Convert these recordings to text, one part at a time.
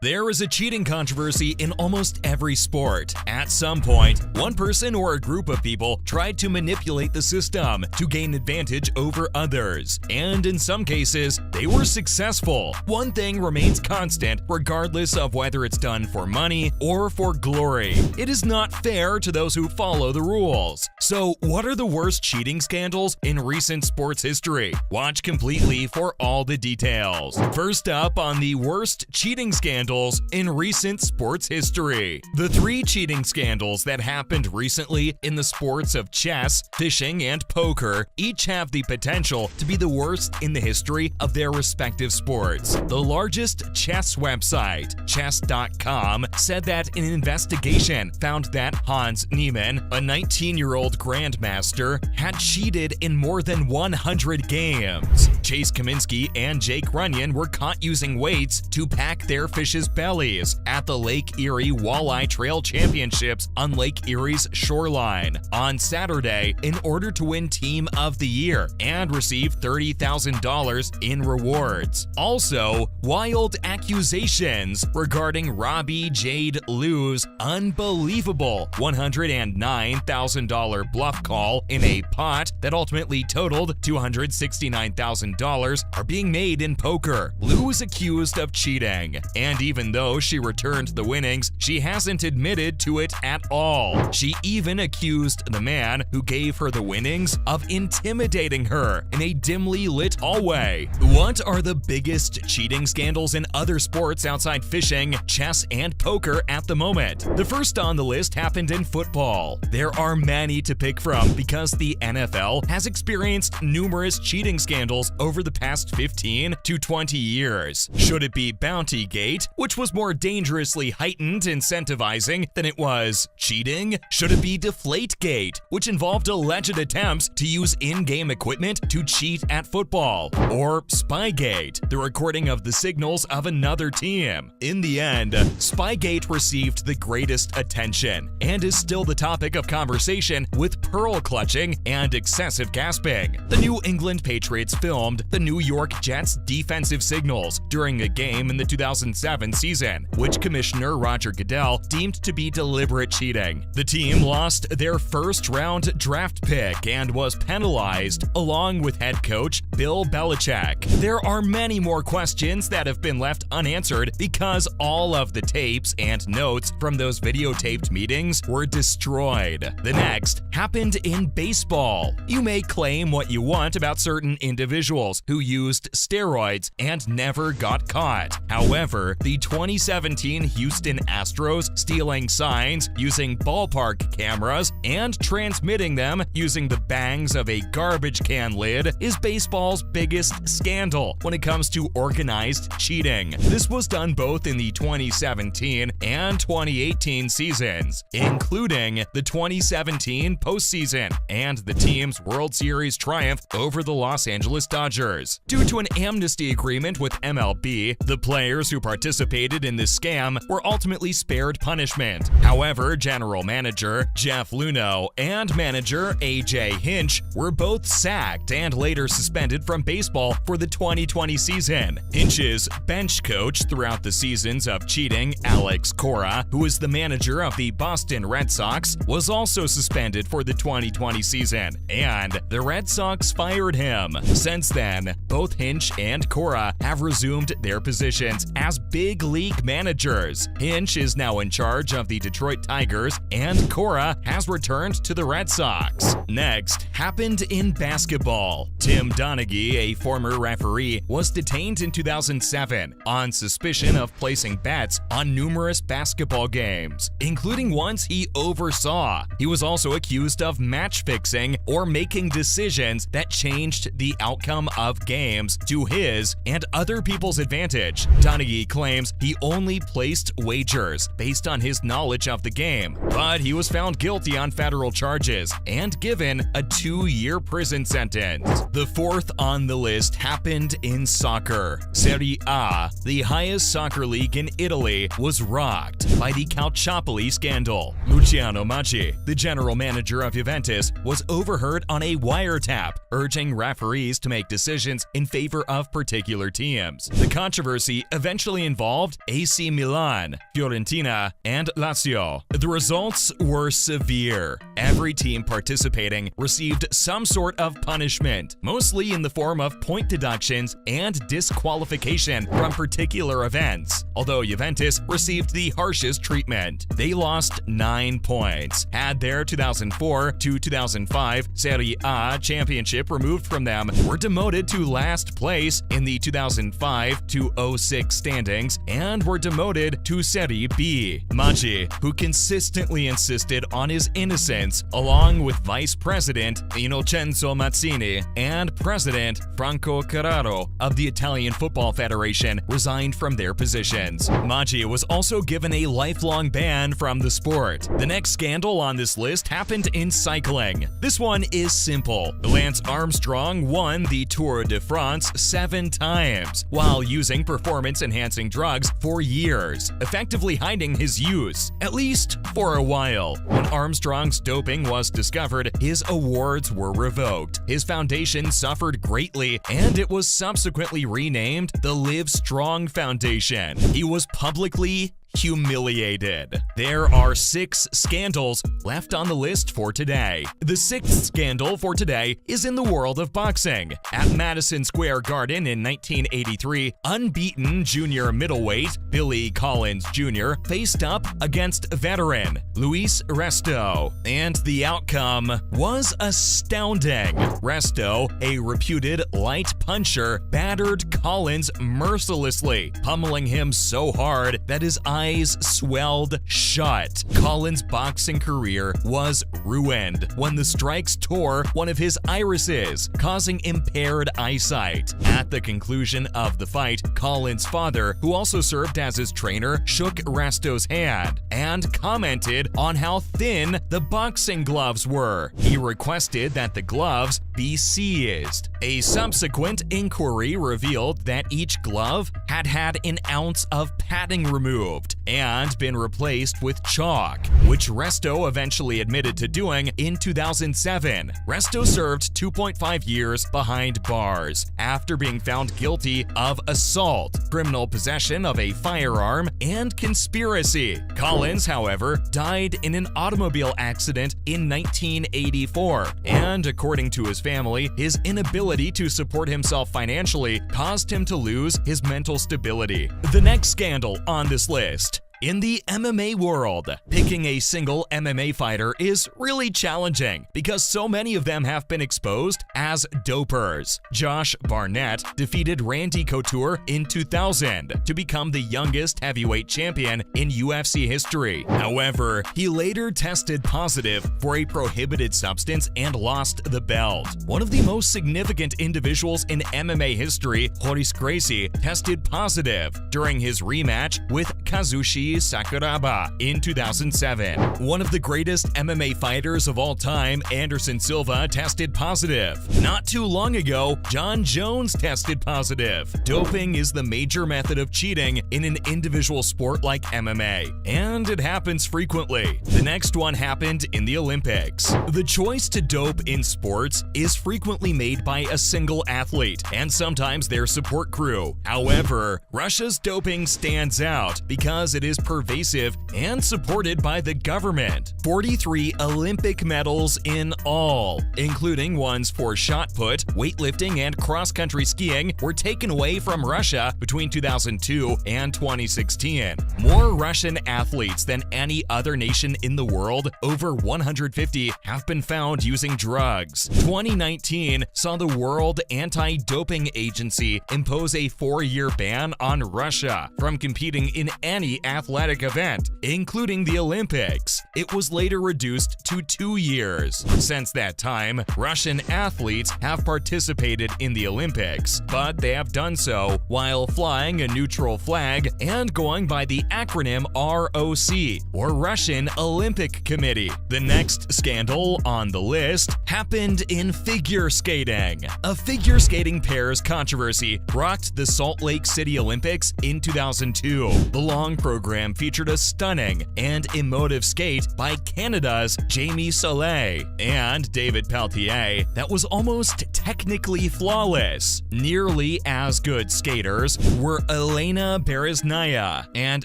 There is a cheating controversy in almost every sport. At some point, one person or a group of people tried to manipulate the system to gain advantage over others. And in some cases, they were successful. One thing remains constant regardless of whether it's done for money or for glory. It is not fair to those who follow the rules. So, what are the worst cheating scandals in recent sports history? Watch completely for all the details. First up on the worst cheating scandals in recent sports history. The three cheating scandals that happened recently in the sports of chess, fishing, and poker each have the potential to be the worst in the history of their respective sports. The largest chess website, chess.com, said that an investigation found that Hans Niemann, a 19-year-old grandmaster, had cheated in more than 100 games. Chase Kaminsky and Jake Runyon were caught using weights to pack their fish's bellies at the Lake Erie Walleye Trail Championships on Lake Erie's shoreline on Saturday in order to win Team of the Year and receive $30,000 in rewards. Also, wild accusations regarding Robbie Jade Liu's unbelievable $109,000 bluff call in a pot that ultimately totaled $269,000 are being made in poker. Liu is accused of cheating, and even though she returned the winnings, she hasn't admitted to it at all. She even accused the man who gave her the winnings of intimidating her in a dimly lit hallway. What are the biggest cheating scandals in other sports outside fishing, chess, and poker at the moment? The first on the list happened in football. There are many to pick from because the NFL has experienced numerous cheating scandals over the past 15 to 20 years. Should it be Bountygate, which was more dangerously heightened incentivizing than it was cheating? Should it be Deflategate, which involved alleged attempts to use in-game equipment to cheat at football? Or Spygate, the recording of the signals of another team? In the end, Spygate received the greatest attention and is still the topic of conversation with pearl clutching and excessive gasping. The New England Patriots filmed the New York Jets' defensive signals during a game in the 2007 season, which Commissioner Roger Goodell deemed to be deliberate cheating. The team lost their first-round draft pick and was penalized, along with head coach Bill Belichick. There are many more questions that have been left unanswered because all of the tapes and notes from those videotaped meetings were destroyed. The next happened in baseball. You may claim what you want about certain individuals who used steroids and never got caught. However, the 2017 Houston Astros stealing signs using ballpark cameras and transmitting them using the bangs of a garbage can lid is baseball's biggest scandal when it comes to organized cheating. This was done both in the 2017 and 2018 seasons, including the 2017 postseason and the team's World Series triumph over the Los Angeles Dodgers. Due to an amnesty agreement with MLB, the players who participated in this scam were ultimately spared punishment. However, general manager Jeff Luhnow and manager AJ Hinch were both sacked and later suspended from baseball for the 2020 season. Hinch's bench coach throughout the seasons of cheating, Alex Cora, who is the manager of the Boston Red Sox, was also suspended for the 2020 season, and the Red Sox fired him. Since then, both Hinch and Cora have resumed their positions as big league managers. Hinch is now in charge of the Detroit Tigers, and Cora has returned to the Red Sox. Next happened in basketball. Tim Donaghy, a former referee, was detained in 2007 on suspicion of placing bets on numerous basketball games, including ones he oversaw. He was also accused of match fixing or making decisions that changed the outcome of games to his and other people's advantage. Donaghy claims he only placed wagers based on his knowledge of the game, but he was found guilty on federal charges and given a 2-year prison sentence. The fourth on the list happened in soccer. Serie A, the highest soccer league in Italy, was rocked by the Calciopoli scandal. Luciano Macchi, the general manager of Juventus, was overheard on a wiretap urging referees to make decisions in favor of particular teams. The controversy eventually involved AC Milan, Fiorentina, and Lazio. The results were severe. Every team participating received some sort of punishment, mostly in the form of point deductions and disqualification from particular events, although Juventus received the harshest treatment. They lost 9 points, had their 2004 to 2005 Serie A championship removed from them, were demoted to last place in the 2005 to 06 standings, and were demoted to Serie B. Maggi, who consistently insisted on his innocence, along with Vice President Innocenzo Mazzini and President Franco Carraro of the Italian Football Federation, resigned from their positions. Maggi was also given a lifelong ban from the sport. The next scandal on this list happened in cycling. This one is simple. Lance Armstrong won the Tour de France 7 times while using performance-enhancing drugs for years, effectively hiding his use, at least for a while. When Armstrong's doping was discovered, his awards were revoked. His foundation suffered greatly, and it was subsequently renamed the Live Strong Foundation. He was publicly humiliated. There are 6 scandals left on the list for today. The 6th scandal for today is in the world of boxing. At Madison Square Garden in 1983, unbeaten junior middleweight Billy Collins Jr. faced up against veteran Luis Resto, and the outcome was astounding. Resto, a reputed light puncher, battered Collins mercilessly, pummeling him so hard that his eyes swelled shut. Collins' boxing career was ruined when the strikes tore one of his irises, causing impaired eyesight. At the conclusion of the fight, Collins' father, who also served as his trainer, shook Resto's hand and commented on how thin the boxing gloves were. He requested that the gloves be seized. A subsequent inquiry revealed that each glove had had an ounce of padding removed and been replaced with chalk, which Resto eventually admitted to doing in 2007. Resto served 2.5 years behind bars after being found guilty of assault, criminal possession of a firearm, and conspiracy. Collins, however, died in an automobile accident in 1984, and according to his family, his inability to support himself financially caused him to lose his mental stability. The next scandal on this list. In the MMA world, picking a single MMA fighter is really challenging because so many of them have been exposed as dopers. Josh Barnett defeated Randy Couture in 2000 to become the youngest heavyweight champion in UFC history. However, he later tested positive for a prohibited substance and lost the belt. One of the most significant individuals in MMA history, Horace Gracie, tested positive during his rematch with Kazushi Sakuraba in 2007. One of the greatest MMA fighters of all time, Anderson Silva, tested positive. Not too long ago, John Jones tested positive. Doping is the major method of cheating in an individual sport like MMA, and it happens frequently. The next one happened in the Olympics. The choice to dope in sports is frequently made by a single athlete and sometimes their support crew. However, Russia's doping stands out because it is pervasive and supported by the government. 43 Olympic medals in all, including ones for shot put, weightlifting, and cross-country skiing, were taken away from Russia between 2002 and 2016. More Russian athletes than any other nation in the world, over 150, have been found using drugs. 2019 saw the World Anti-Doping Agency impose a 4-year ban on Russia from competing in any athletic event, including the Olympics. It was later reduced to 2 years. Since that time, Russian athletes have participated in the Olympics, but they have done so while flying a neutral flag and going by the acronym ROC, or Russian Olympic Committee. The next scandal on the list happened in figure skating. A figure skating pair's controversy rocked the Salt Lake City Olympics in 2002. The song program featured a stunning and emotive skate by Canada's Jamie Soleil and David Peltier that was almost technically flawless. Nearly as good skaters were Elena Bereznaya and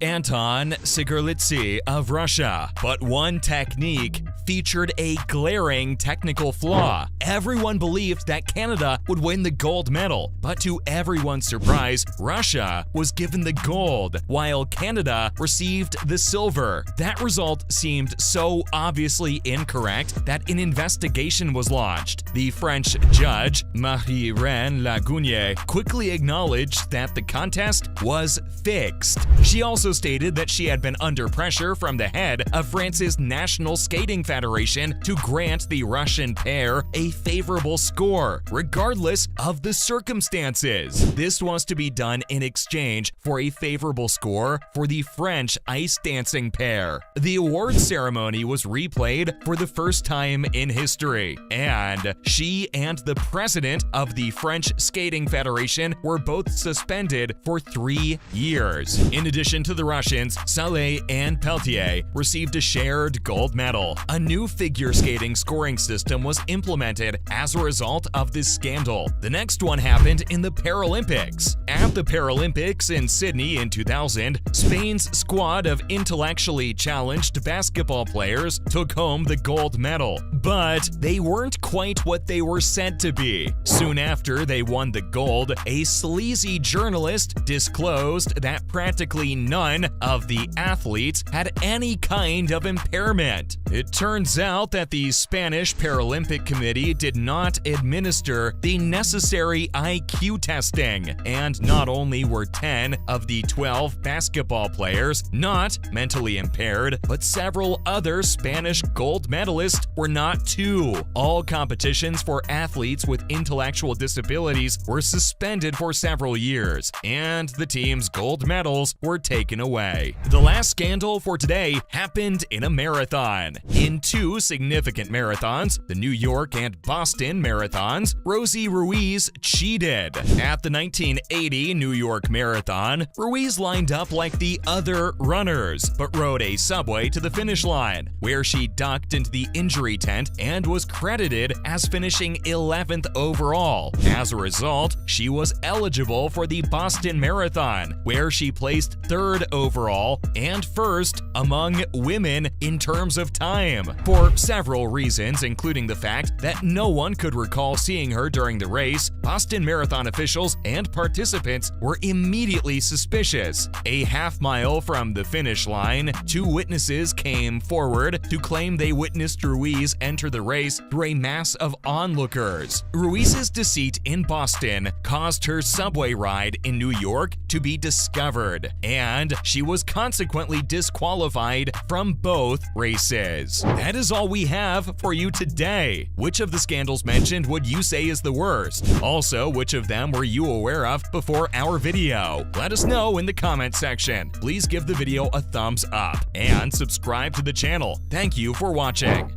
Anton Sigurlitsy of Russia, but one technique featured a glaring technical flaw. Everyone believed that Canada would win the gold medal, but to everyone's surprise, Russia was given the gold, while Canada received the silver. That result seemed so obviously incorrect that an investigation was launched. The French judge, Marie-Reine Lagunier, quickly acknowledged that the contest was fixed. She also stated that she had been under pressure from the head of France's National Skating Federation to grant the Russian pair a favorable score, regardless of the circumstances. This was to be done in exchange for a favorable score for the French ice dancing pair. The awards ceremony was replayed for the first time in history, and she and the president of the French Skating Federation were both suspended for 3 years. In addition to the Russians, Soleil and Peltier received a shared gold medal. A new figure skating scoring system was implemented as a result of this scandal. The next one happened in the Paralympics. At the Paralympics in Sydney in 2000, Spain's squad of intellectually challenged basketball players took home the gold medal, but they weren't quite what they were said to be. Soon after they won the gold, a sleazy journalist disclosed that practically none of the athletes had any kind of impairment. It turns out that the Spanish Paralympic Committee did not administer the necessary IQ testing, and not only were 10 of the 12 basketball players not mentally impaired, but several other Spanish gold medalists were not too. All competitions for athletes with intellectual disabilities were suspended for several years, and the team's gold medals were taken away. The last scandal for today happened in a marathon. In 2 significant marathons, the New York and Boston marathons, Rosie Ruiz cheated. At the 1980 New York Marathon, Ruiz lined up like the other runners, but rode a subway to the finish line, where she ducked into the injury tent and was credited as finishing 11th overall. As a result, she was eligible for the Boston Marathon, where she placed 3rd overall and 1st among women in terms of time. For several reasons, including the fact that no one could recall seeing her during the race, Boston Marathon officials and participants were immediately suspicious. A half-mile from the finish line, 2 witnesses came forward to claim they witnessed Ruiz enter the race through a mass of onlookers. Ruiz's deceit in Boston caused her subway ride in New York to be discovered, and she was consequently disqualified from both races. That is all we have for you today. Which of the scandals mentioned would you say is the worst? Also, which of them were you aware of before our video? Let us know in the comment section. Please give the video a thumbs up and subscribe to the channel. Thank you for watching.